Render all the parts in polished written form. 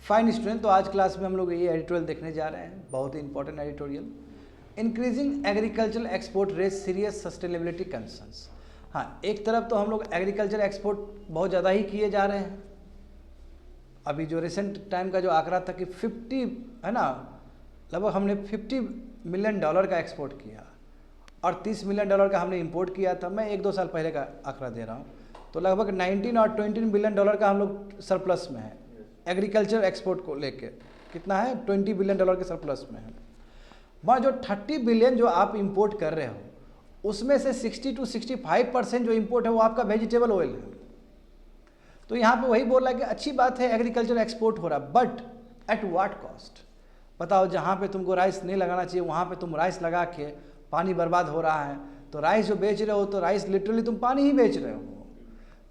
Fine student, तो आज class में हम लोग ये एडिटोरियल देखने जा रहे हैं, बहुत ही important editorial. Increasing agriculture export raise serious sustainability concerns. हाँ, एक तरफ तो हम लोग एग्रीकल्चर एक्सपोर्ट बहुत ज़्यादा ही किए जा रहे हैं। अभी जो रिसेंट टाइम का जो आंकड़ा था कि 50 है ना, लगभग हमने $50 मिलियन का एक्सपोर्ट किया और $30 मिलियन का हमने इंपोर्ट किया था। मैं 1-2 साल पहले का आंकड़ा दे रहा हूँ, तो लगभग 19 और 20 बिलियन डॉलर का हम लोग सरप्लस में है। एग्रीकल्चर एक्सपोर्ट को लेके कितना है, $20 बिलियन के सरप्लस में है। वहाँ जो 30 बिलियन जो आप इंपोर्ट कर रहे हो, उसमें से 60 से 65% जो इंपोर्ट है वो आपका वेजिटेबल ऑयल है। तो यहाँ पे वही बोल रहा है कि अच्छी बात है एग्रीकल्चर एक्सपोर्ट हो रहा है, बट एट व्हाट कॉस्ट। बताओ, जहाँ पे तुमको राइस नहीं लगाना चाहिए वहाँ पे तुम राइस लगा के पानी बर्बाद हो रहा है। तो राइस जो बेच रहे हो, तो राइस लिटरली तुम पानी ही बेच रहे हो।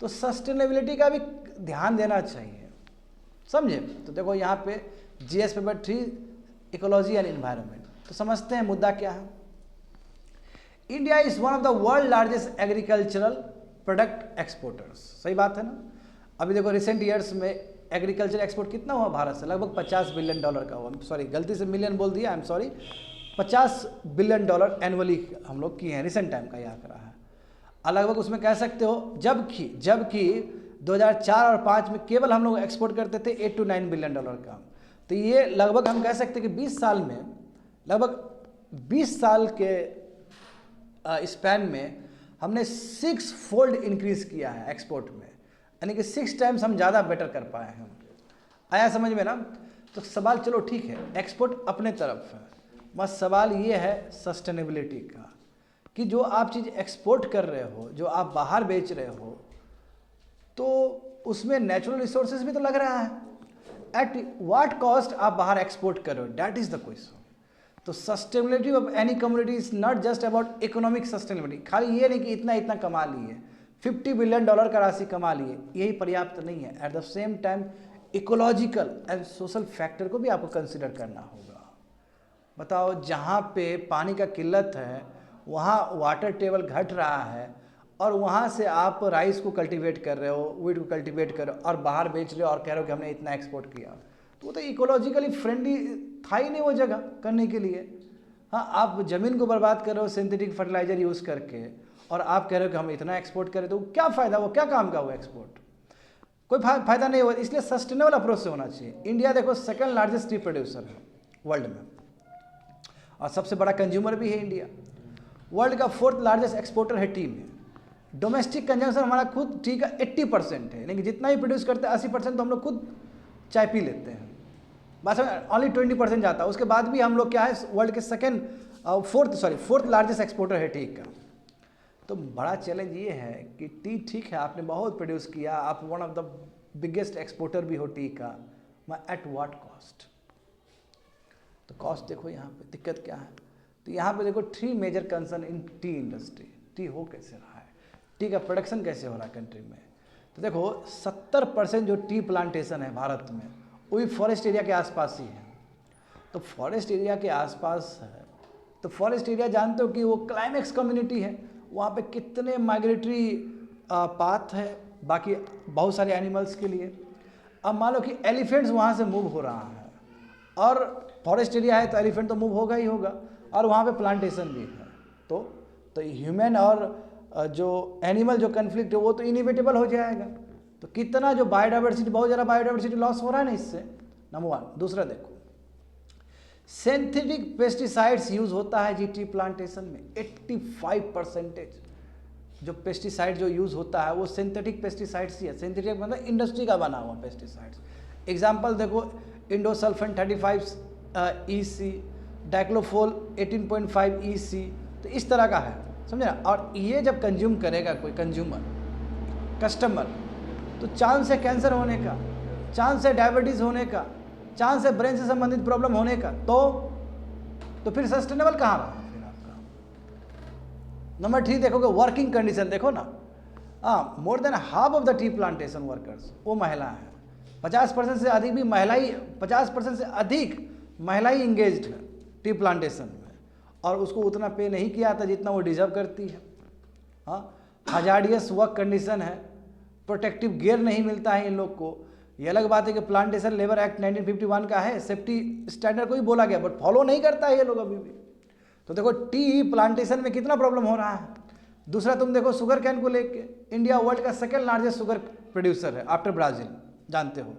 तो सस्टेनेबिलिटी का भी ध्यान देना चाहिए, समझे। तो देखो यहाँ पे GS paper 3 ecology and environment. तो समझते हैं मुद्दा क्या है। India is one of the world largest agricultural product exporters. सही बात है ना। अभी देखो रिसेंट ईयर्स में एग्रीकल्चर एक्सपोर्ट कितना हुआ भारत से, लगभग $50 बिलियन का हुआ। सॉरी, गलती से मिलियन बोल दिया, I am sorry. $50 billion annually हम लोग किए हैं, रिसेंट टाइम का ये आंकड़ा है। लगभग उसमें कह सकते हो जबकि 2004 और 5 में केवल हम लोग एक्सपोर्ट करते थे $8 to 9 बिलियन का। तो ये लगभग हम कह सकते हैं कि 20 साल में, लगभग 20 साल के स्पैन में हमने 6 फोल्ड इंक्रीज किया है एक्सपोर्ट में, यानी कि 6 टाइम्स हम ज़्यादा बेटर कर पाए हैं। आया समझ में ना। तो सवाल चलो ठीक है, एक्सपोर्ट अपने तरफ है, बस सवाल ये है सस्टेनेबिलिटी का, कि जो आप चीज़ एक्सपोर्ट कर रहे हो, जो आप बाहर बेच रहे हो, तो उसमें नेचुरल रिसोर्सेज भी तो लग रहा है। एट व्हाट कॉस्ट आप बाहर एक्सपोर्ट कर रहे हो, दैट इज द क्वेश्चन। तो sustainability of any community is not just about economic sustainability. खाली ये नहीं कि इतना कमा लिए, $50 बिलियन का राशि कमा लिए, यही पर्याप्त नहीं है। Eight the same time ecological and social factor को भी आपको कंसिडर करना होगा। बताओ, जहाँ पे पानी का किल्लत है वहाँ वाटर टेबल घट रहा है, और वहाँ से आप राइस को कल्टीवेट कर रहे हो, वीट को कल्टीवेट कर रहे हो और बाहर बेच रहे हो और कह रहे हो कि हमने इतना एक्सपोर्ट किया। तो वो तो इकोलॉजिकली फ्रेंडली था ही नहीं वो जगह करने के लिए। हाँ, आप ज़मीन को बर्बाद कर रहे हो सिंथेटिक फर्टिलाइजर यूज़ करके, और आप कह रहे हो कि हम इतना एक्सपोर्ट करें, तो क्या फ़ायदा, वो क्या काम का वो एक्सपोर्ट, कोई फ़ायदा नहीं हुआ। इसलिए सस्टेनेबल अप्रोच से होना चाहिए। इंडिया देखो सेकंड लार्जेस्ट टी प्रोड्यूसर है वर्ल्ड में, और सबसे बड़ा कंज्यूमर भी है इंडिया। वर्ल्ड का 4th लार्जेस्ट एक्सपोर्टर है टी में। डोमेस्टिक कंजम्पशन हमारा खुद टी का 80% है, यानी कि जितना ही प्रोड्यूस करते हैं 80% तो हम लोग खुद चाय पी लेते हैं, बस ओनली 20% जाता है। उसके बाद भी हम लोग क्या है, वर्ल्ड के फोर्थ लार्जेस्ट एक्सपोर्टर है टी का। तो बड़ा चैलेंज ये है कि टी ठीक है आपने बहुत प्रोड्यूस किया, आप one of the biggest exporter भी हो टी का, मैं एट व्हाट कॉस्ट। तो कॉस्ट देखो यहाँ पे दिक्कत क्या है। तो यहाँ पे देखो 3 major concern in tea industry. Tea हो कैसे रहा है, टी का प्रोडक्शन कैसे हो रहा है कंट्री में। तो देखो 70% जो टी प्लांटेशन है भारत में, वो भी फॉरेस्ट एरिया के आसपास ही है। तो फॉरेस्ट एरिया के आसपास है, तो फॉरेस्ट एरिया जानते हो कि वो क्लाइमेक्स कम्युनिटी है। वहाँ पे कितने माइग्रेटरी पाथ है, बाकी बहुत सारे एनिमल्स के लिए। अब मान लो कि एलिफेंट्स वहाँ से मूव हो रहा है, और फॉरेस्ट एरिया है तो एलिफेंट तो मूव होगा ही होगा, और वहाँ पे प्लांटेशन भी है। तो ह्यूमन और जो एनिमल जो कन्फ्लिक्ट है वो तो इनिविटेबल हो जाएगा। तो कितना जो बायोडाइवर्सिटी, बहुत ज़्यादा बायोडाइवर्सिटी लॉस हो रहा है ना इससे, नंबर 1। दूसरा देखो, सिंथेटिक पेस्टिसाइड्स यूज होता है जी टी प्लांटेशन में। 85% जो पेस्टिसाइड जो यूज होता है वो सिंथेटिक पेस्टिसाइड्स ही है। सिंथेटिक मतलब इंडस्ट्री का बना हुआ पेस्टिसाइड्स। एग्जाम्पल देखो, इंडोसल्फान 35 EC, डाइक्लोफोल 18.5 EC। तो इस तरह का है, समझे ना। और ये जब कंज्यूम करेगा कोई कस्टमर, तो चांस है कैंसर होने का, चांस है डायबिटीज़ होने का, चांस है ब्रेन से संबंधित प्रॉब्लम होने का। तो फिर सस्टेनेबल कहाँ रहा फिर आपका। नंबर 3 देखोगे, वर्किंग कंडीशन देखो ना। हाँ, more than half of the tea plantation workers वो महिला है। 50% से अधिक भी महिला ही, 50% से अधिक महिला ही इंगेज्ड है टी प्लांटेशन में, और उसको उतना पे नहीं किया जाता जितना वो डिजर्व करती है। हाँ, हजार्डियस वर्क कंडीशन है, प्रोटेक्टिव गियर नहीं मिलता है इन लोग को, ये अलग बात है कि प्लांटेशन लेबर एक्ट 1951 का है, सेफ्टी स्टैंडर्ड को ही बोला गया, बट फॉलो नहीं करता है ये लोग अभी भी। तो देखो टी प्लांटेशन में कितना प्रॉब्लम हो रहा है। दूसरा तुम देखो शुगर कैन को लेके, इंडिया वर्ल्ड का सेकेंड लार्जेस्ट शुगर प्रोड्यूसर है आफ्टर ब्राज़ील, जानते हो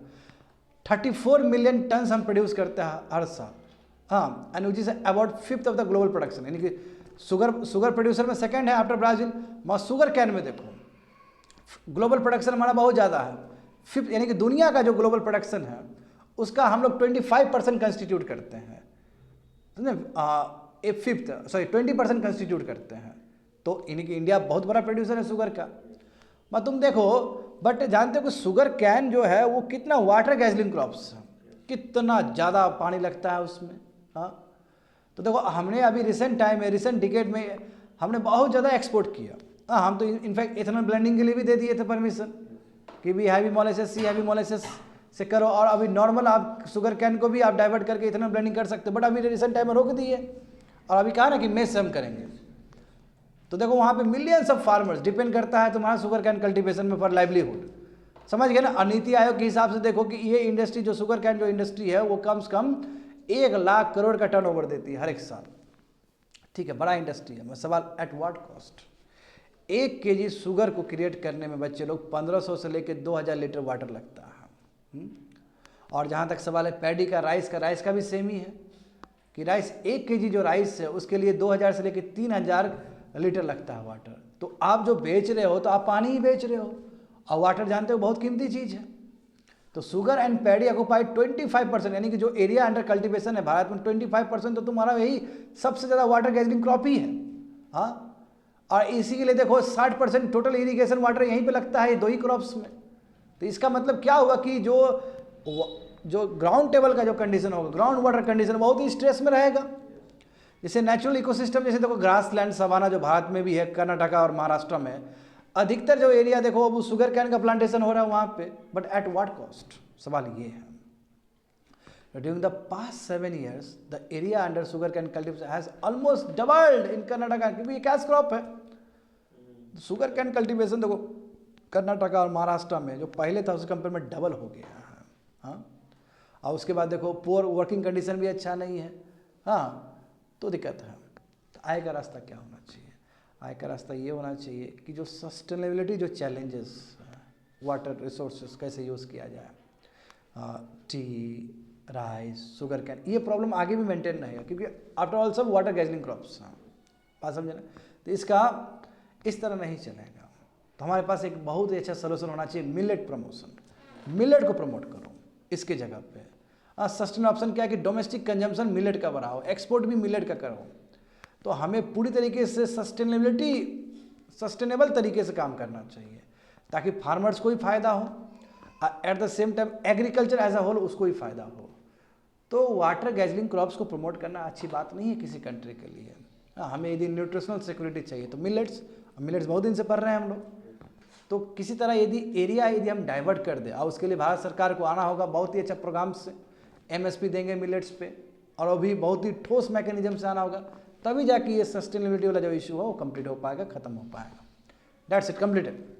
34 मिलियन टन्स हम प्रोड्यूस करते हैं हर साल। हाँ, and which is about 5th of the global production, यानी कि शुगर प्रोड्यूसर में सेकेंड है आफ्टर ब्राज़ील। मगर शुगर कैन में देखो ग्लोबल प्रोडक्शन हमारा बहुत ज़्यादा है, 5th, यानी कि दुनिया का जो ग्लोबल प्रोडक्शन है उसका हम लोग 25% कंस्टिट्यूट करते हैं, समझे, 20% कंस्टिट्यूट करते हैं। तो यानी कि इंडिया बहुत बड़ा प्रोड्यूसर है शुगर का। मैं तुम देखो, बट जानते हो कि शुगर कैन जो है वो कितना वाटर गैजलिंग क्रॉप्स है, कितना ज़्यादा पानी लगता है उसमें। हाँ, तो देखो हमने अभी रिसेंट टाइम में, रिसेंट डिकेड में हमने बहुत ज़्यादा एक्सपोर्ट किया। हाँ, हम तो इनफैक्ट इथेनॉल ब्लेंडिंग के लिए भी दे दिए थे परमिशन कि भी हैवी मोलेसेस, सी हैवी मोलेसेस से करो, और अभी नॉर्मल आप शुगर कैन को भी आप डाइवर्ट करके इथेनॉल ब्लेंडिंग कर सकते हो, बट अभी रिसेंट टाइम में रोक दिए और अभी कहा ना कि मेस से हम करेंगे। तो देखो वहाँ पे मिलियंस ऑफ फार्मर्स डिपेंड करता है तुम्हारा शुगर कैन कल्टीवेशन में फॉर लाइवलीहुड, समझ गए ना। और नीति आयोग के हिसाब से देखो कि ये इंडस्ट्री जो शुगर कैन जो इंडस्ट्री है वो कम से कम 1 लाख करोड़ का टर्नओवर देती है हर एक साल, ठीक है, बड़ा इंडस्ट्री है। मैं सवाल at what cost? 1 kg sugar को क्रिएट करने में बच्चे लोग 1500 से लेकर 2000 लीटर वाटर लगता है। और जहाँ तक सवाल है पैडी का, राइस का भी सेम ही है कि राइस 1 kg जो राइस है उसके लिए 2000 से लेकर 3000 लीटर लगता है वाटर। तो आप जो बेच रहे हो तो आप पानी ही बेच रहे हो, और वाटर जानते हो बहुत कीमती चीज़ है। तो शुगर एंड पैडी ऑक्युपाइड 25%, यानी कि जो एरिया अंडर कल्टीवेशन है भारत में 25%, तो तुम्हारा यही सबसे ज़्यादा वाटर गैजरिंग क्रॉप ही है। हाँ, और इसी के लिए देखो 60% टोटल इरीगेशन वाटर यहीं पे लगता है, 2 ही क्रॉप्स में। तो इसका मतलब क्या हुआ कि जो ग्राउंड टेबल का जो कंडीशन होगा, ग्राउंड वाटर कंडीशन बहुत ही स्ट्रेस में रहेगा। जैसे नेचुरल इकोसिस्टम, जैसे देखो ग्रास लैंड सवाना जो भारत में भी है, कर्नाटका और महाराष्ट्र में अधिकतर जो एरिया देखो अब शुगर कैन का प्लांटेशन हो रहा है वहाँ पे, बट एट व्हाट कॉस्ट? सवाल ये है। During the past 7 years the area under sugar cane cultivation has almost doubled in Karnataka, क्योंकि ये कैश क्रॉप है। शुगर कैन कल्टीवेशन देखो कर्नाटका और महाराष्ट्र में जो पहले था उसके कंपेयर में डबल हो गया है। हाँ, और उसके बाद देखो पुअर वर्किंग कंडीशन भी अच्छा नहीं है। हाँ, तो दिक्कत है। तो आय का रास्ता क्या होना चाहिए? आय का रास्ता ये होना चाहिए कि जो सस्टेनेबिलिटी, जो चैलेंजेस, वाटर रिसोर्सेज कैसे यूज़ किया जाए, टी, राइस, शुगर कैन, ये प्रॉब्लम आगे भी मेंटेन रहेगा, क्योंकि आफ्टर ऑल सब वाटर गैजलिंग क्रॉप्स हैं, बात समझे ना। तो इसका इस तरह नहीं चलेगा। तो हमारे पास एक बहुत ही अच्छा सोल्यूशन होना चाहिए, मिलेट प्रमोशन। मिलेट को प्रमोट करो इसके जगह पे। सस्टेन ऑप्शन क्या है कि डोमेस्टिक कंजम्पशन मिलेट का बढ़ाओ, एक्सपोर्ट भी मिलेट का करो। तो हमें पूरी तरीके से सस्टेनेबल तरीके से काम करना चाहिए ताकि फार्मर्स को भी फ़ायदा हो, at the same time agriculture as a whole उसको भी फ़ायदा हो। तो वाटर गैजलिंग क्रॉप्स को प्रमोट करना अच्छी बात नहीं है किसी कंट्री के लिए। हमें यदि न्यूट्रिशनल सिक्योरिटी चाहिए तो मिलेट्स बहुत दिन से पढ़ रहे हैं हम लोग। तो किसी तरह यदि हम डाइवर्ट कर दें, और उसके लिए भारत सरकार को आना होगा बहुत ही अच्छा प्रोग्राम से, MSP देंगे मिलेट्स पे, और अभी बहुत ही ठोस मैकेनिज्म से आना होगा, तभी जाके ये सस्टेनेबिलिटी वाला जो इशू है वो कंप्लीट हो पाएगा, खत्म हो पाएगा। That's it, completed.